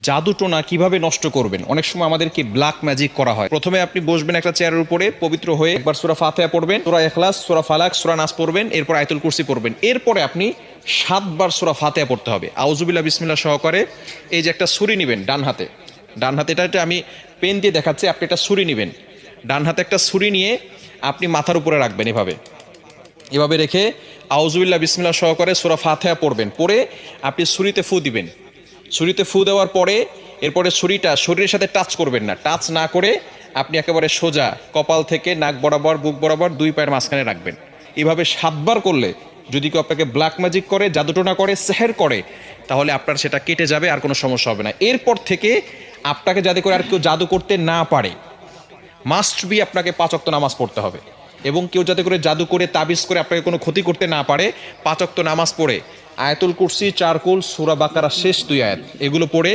জাদুটোনা কিভাবে নষ্ট করবেন? অনেক সময় আমাদেরকে ব্ল্যাক ম্যাজিক করা হয়। প্রথমে আপনি বসবেন একটা চেয়ারের উপরে, পবিত্র হয়ে একবার সূরা ফাতিহা পড়বেন, সূরা ইখলাস, সূরা ফালাক, সূরা নাস পড়বেন, এরপর আয়াতুল কুরসি পড়বেন। এরপরে আপনি ৭ বার সূরা ফাতিহা পড়তে হবে। আউযুবিল্লাহ বিসমিল্লাহ সহকারে এই যে একটা ছুরি নিবেন ডান হাতে। ডান হাতে এটা আমি পেন দিয়ে দেখাচ্ছি, আপনি একটা ছুরি নিবেন। ডান হাতে একটা ছুরি নিয়ে আপনি মাথার উপরে রাখবেন এভাবে। এভাবে রেখে আউযুবিল্লাহ বিসমিল্লাহ সহকারে সূরা ফাতিহা পড়বেন। পড়ে আপনি ছুরিতে ফু দিবেন। ছুরিতে ফু দেওয়ার পরে এরপরে ছুরিটা শরীরের সাথে টাচ করবেন না। টাচ না করে আপনি একেবারে সোজা কপাল থেকে নাক বরাবর, বুক বরাবর, ২ পায়ের মাঝখানে রাখবেন। এভাবে ৭ বার করলে যদি কেউ আপনাকে ব্ল্যাক ম্যাজিক করে, জাদুটোনা করে, সেহের করে, তাহলে আপনার সেটা কেটে যাবে, আর কোনো সমস্যা হবে না। এরপর থেকে আপনাকে যাতে করে আর কেউ জাদু করতে না পারে, মাস্ট বি আপনাকে ৫ ওয়াক্ত নামাজ পড়তে হবে। এবং কেউ যাতে করে জাদু করে, তাবিজ করে আপনাকে কোনো ক্ষতি করতে না পারে, ৫ ওয়াক্ত নামাজ পড়ে আয়াতুল কুরসি, ৪ কুল, সূরা বাকারা শেষ ২ আয়াত এগুলো পড়ে